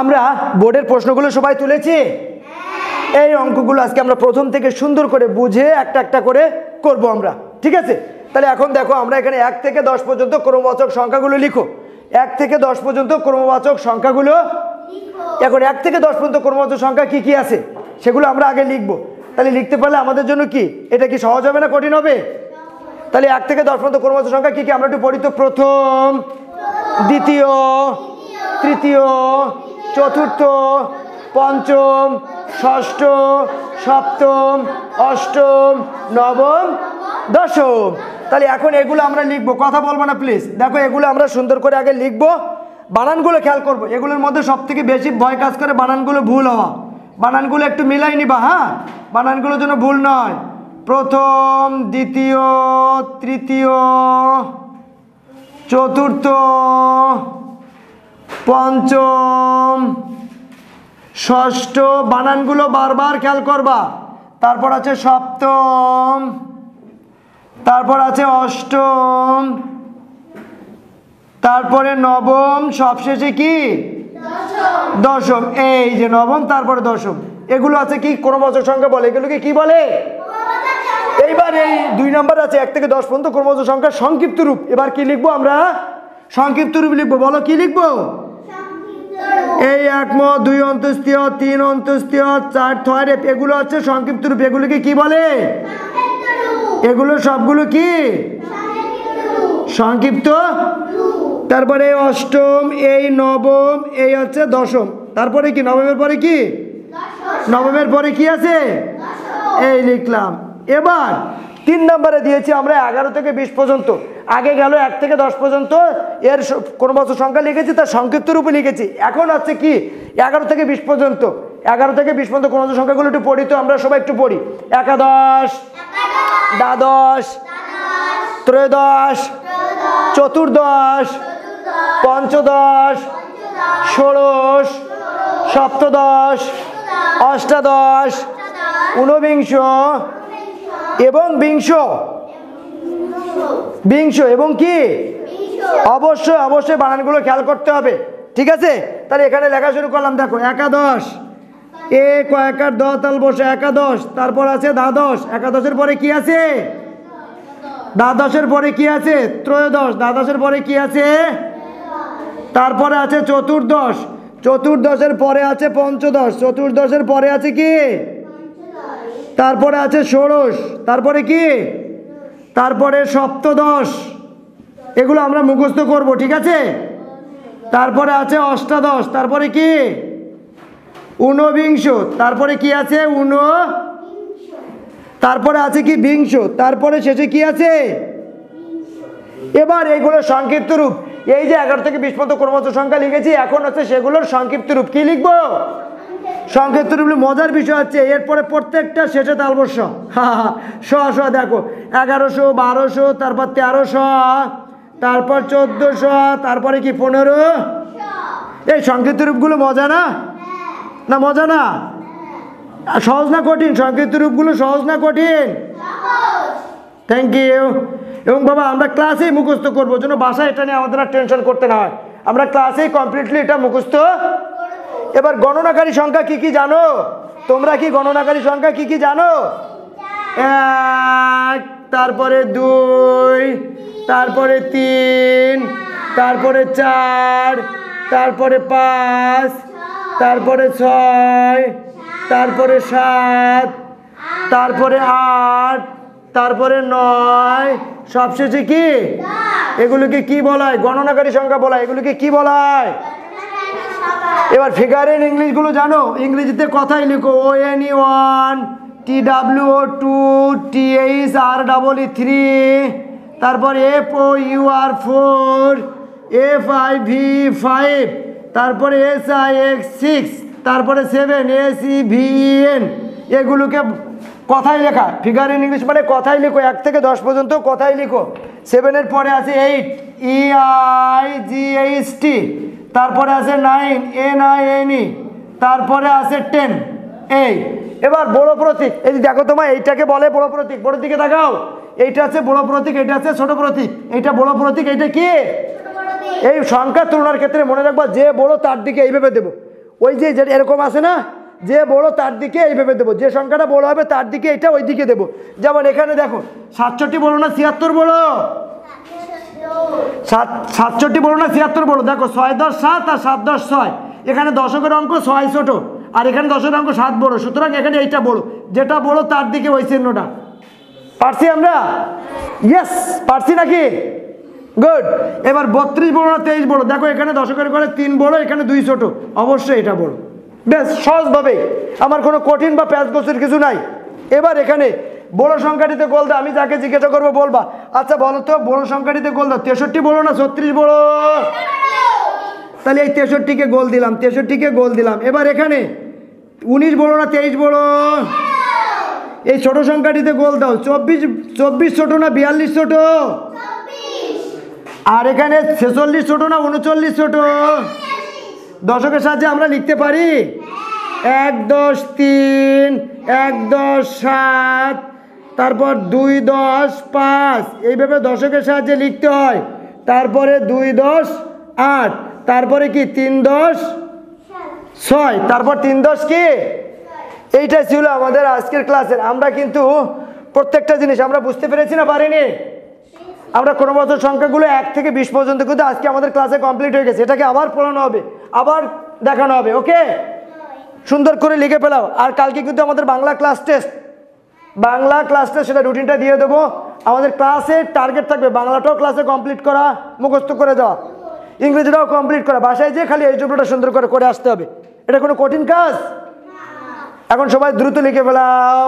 আমরা বোর্ডের প্রশ্নগুলো সবাই তুলেছি। এই অঙ্কগুলো আজকে আমরা প্রথম থেকে সুন্দর করে বুঝে একটা একটা করে করব আমরা, ঠিক আছে? তাহলে এখন দেখো, আমরা এখানে 1 থেকে 10 পর্যন্ত ক্রমবাচক সংখ্যাগুলো লিখো। 1 থেকে 10 পর্যন্ত ক্রমবাচক সংখ্যাগুলো এখন 1 থেকে 10 পর্যন্ত ক্রমবাচক সংখ্যা কি কি আছে সেগুলো আমরা আগে লিখবো। তাহলে লিখতে পারলে আমাদের জন্য কি এটা কি সহজ হবে না কঠিন হবে? তাহলে 1 থেকে 10 পর্যন্ত ক্রমবাচক সংখ্যা কি কি আমরা একটু পড়ি তো। প্রথম, দ্বিতীয়, তৃতীয়, চতুর্থ, পঞ্চম, ষষ্ঠ, সপ্তম, অষ্টম, নবম, দশম। তাহলে এখন এগুলো আমরা লিখবো, কথা বলবো না প্লিজ। দেখো এগুলো আমরা সুন্দর করে আগে লিখবো, বানানগুলো খেয়াল করবো। এগুলোর মধ্যে সব থেকে বেশি ভয় কাজ করে বানানগুলো ভুল হওয়া। বানানগুলো একটু মিলাই নিবা, হ্যাঁ, বানানগুলো যেন ভুল নয়। প্রথম, দ্বিতীয়, তৃতীয়, চতুর্থ, পঞ্চম, ষষ্ঠ, বানানগুলো বারবার খেয়াল করবা। তারপর আছে সপ্তম, তারপর আছে অষ্টম, তারপরে নবম, সবশেষে কি দশম। এই যে নবম, তারপরে দশম, এগুলো আছে কি ক্রমবাচক সংখ্যা বলে। এগুলোকে কি বলে? এইবার এই 2 নম্বর আছে 1 থেকে 10 পর্যন্ত ক্রমবাচক সংখ্যার সংক্ষিপ্ত রূপ। এবার কি লিখবো আমরা? সংক্ষিপ্ত রূপ লিখবো। বলো কি লিখবো? এই 1 ম, 2 অন্তস্তীয়, 3 অন্তস্তীয়, 4 থয় রেপ, এগুলো হচ্ছে সংক্ষিপ্ত রূপ। এগুলোকে কি বলে? এগুলো সবগুলো কি সংক্ষিপ্ত। তারপরে অষ্টম, এই নবম, এই হচ্ছে দশম। তারপরে কি নবমের পরে কি? নবমের পরে কি আছে? এই লিখলাম। এবার 3 নম্বরে দিয়েছি আমরা 11 থেকে 20 পর্যন্ত। আগে গেল 1 থেকে 10 পর্যন্ত, এর ক্রমবাচক সংখ্যা লিখেছি, তার সংক্ষিপ্ত রূপে লিখেছি। এখন আছে কি 11 থেকে 20 পর্যন্ত। 11 থেকে 20 পর্যন্ত ক্রমবাচক সংখ্যাগুলো একটু পড়ি তো, আমরা সবাই একটু পড়ি। একাদশ, দ্বাদশ, ত্রয়োদশ, চতুর্দশ, পঞ্চদশ, ষোড়শ, সপ্তদশ, অষ্টাদশ, ঊনবিংশ এবং বিংশ। বিংশ এবং কি অবশ্যই অবশ্যই বানানগুলো খেয়াল করতে হবে, ঠিক আছে? তাহলে এখানে লেখা শুরু করলাম। দেখো একাদশ, এ কয়েকার দ তাল বসে একাদশ। তারপর আছে দ্বাদশ, একাদশের পরে কি আছে? দ্বাদশের পরে কি আছে? ত্রয়োদশ, দ্বাদশের পরে কি আছে? তারপরে আছে চতুর্দশ, চতুর্দশের পরে আছে পঞ্চদশ, চতুর্দশের পরে আছে কি? তারপরে আছে ষোড়শ, তারপরে কি? তারপরে সপ্তদশ। এগুলো আমরা মুখস্থ করব, ঠিক আছে? তারপরে আছে অষ্টাদশ, তারপরে কি? ঊনবিংশ, তারপরে কি আছে? তারপরে আছে কি? বিংশ, তারপরে শেষে কি আছে? এবার এইগুলো সংক্ষিপ্ত রূপ। এই যে 11 থেকে 20 পর্যন্ত ক্রমবাচক সংখ্যা লিখেছি, এখন হচ্ছে সেগুলোর সংক্ষিপ্ত রূপ। কি লিখবো? সংক্ষিপ্ত রূপ। মজার বিষয় হচ্ছে এরপরে প্রত্যেকটা শেষে তালবস্য। শ শ। দেখো 1100, 1200, তারপর 1300, তারপর 1400, তারপরে কি 15। এই সংক্ষিপ্ত রূপগুলো মজা না? না মজা না? সহজ না কঠিন? সংক্ষিপ্ত রূপগুলো সহজ না কঠিন? Thank you. এবং বাবা আমরা ক্লাসেই মুখস্থ করবো, যেন বাসায় এটা নিয়ে আমাদের আর টেনশন করতে না হয়। আমরা ক্লাসেই কমপ্লিটলি এটা মুখস্থ। এবার গণনাকারী সংখ্যা কি কি জানো? তোমরা কি গণনাকারী সংখ্যা কি কি জানো? 1, তারপরে 2, তারপরে 3, তারপরে 4, তারপরে 5, তারপরে 6, তারপরে 7, তারপরে 8, তারপরে 9, সবশেষে কি? এগুলোকে কি বলা হয়? গণনাকারী সংখ্যা বলা হয়। এগুলোকে কি বলা হয়? এবার ফিগারের ইংলিশগুলো জানো? ইংরেজিতে কথাই লিখো। ONE1, TWO2, THREE3, তারপর FOUR4, FIV5, তারপরে SIX6, তারপরে 7, ACVEN। এগুলোকে কথাই লেখা। ফিগার ইন ইংলিশ মানে কথাই লিখো। 1 থেকে 10 পর্যন্ত কথাই লিখো। 7-এর পরে আছে 8, EIGHT, তারপরে আছে 9, NINE, তারপরে আছে 10। এই এবার বড় প্রতীক। এই দেখো তোমার এইটাকে বলে বড় প্রতীক। বড় দিকে তাকাও। এইটা আছে বড় প্রতীক, এটা আছে ছোট প্রতীক। এইটা বড় প্রতীক, এইটা কি? এই সংখ্যা তুলনার ক্ষেত্রে মনে রাখবা, যে বড় তার দিকে এইভাবে দেবো। ওই যে এরকম আছে না, যে বড় তার দিকে এইভাবে দেবো, যে সংখ্যাটা বড় হবে তার দিকে এটা ওই দিকে দেবো। যেমন এখানে দেখো 67 বড় না 76 বড়? 67 বড় না 76 বড়? দেখো 6 10 7 আর 7 10 6, এখানে দশকের অঙ্ক 6 ছোট আর এখানে দশকের অঙ্ক 7 বড়, সুতরাং এখানে এইটা বড়, যেটা বড় তার দিকে ওই চিহ্নটা। পারছি আমরা? ইয়েস, পারছি নাকি? গুড। এবার 32 বড় না 23 বড়? দেখো এখানে দশকের ঘরে 3 বড়, এখানে 2 ছোট, অবশ্যই এটা বড়। বেশ সহজভাবে, আমার কোনো কঠিন বা প্যাচগোছের কিছু নাই। এবার এখানে বড় সংখ্যাটিতে গোল দাও, আমি যাকে জিজ্ঞাসা করবো বলবা, আচ্ছা বলো তো বড় সংখ্যাটিতে গোল দাও, 63 বড় না 36 বড়? তাহলে এই 63-কে গোল দিলাম, 63-কে গোল দিলাম। এবার এখানে 19 বড় না 23 বড়? এই ছোট সংখ্যাটিতে গোল দাও, 24 ছোট না 42 ছোট? আর এখানে 46 ছোট না 39 ছোট? দশকের সাহায্যে আমরা লিখতে পারি 1 10 3, 1 10 7, তারপর 2 10 5, এইভাবে দশকের সাহায্যে লিখতে হয়। তারপরে 2 10 8, তারপরে কি 3 10 6, তারপর 3 10 কি? এইটা ছিল আমাদের আজকের ক্লাসের। আমরা কিন্তু প্রত্যেকটা জিনিস আমরা বুঝতে পেরেছি না পারিনি? আমরা ক্রমবর্ধমান সংখ্যাগুলো 1 থেকে 20 পর্যন্ত কিন্তু আজকে আমাদের ক্লাসে কমপ্লিট হয়ে গেছে। এটাকে আবার পড়ানো হবে, আবার দেখানো হবে। ওকে, সুন্দর করে লিখে ফেলাও। আর কালকে কিন্তু আমাদের বাংলা ক্লাস টেস্ট, সেটা রুটিনটা দিয়ে দেবো। আমাদের ক্লাসে টার্গেট থাকবে বাংলাটাও ক্লাসে কমপ্লিট করা, মুখস্থ করে যাওয়া, ইংরেজিটাও কমপ্লিট করা। বাসায় যেয়ে খালি এই টুকরোটা সুন্দর করে আসতে হবে। এটা কোনো কঠিন কাজ? এখন সবাই দ্রুত লিখে ফেলাও।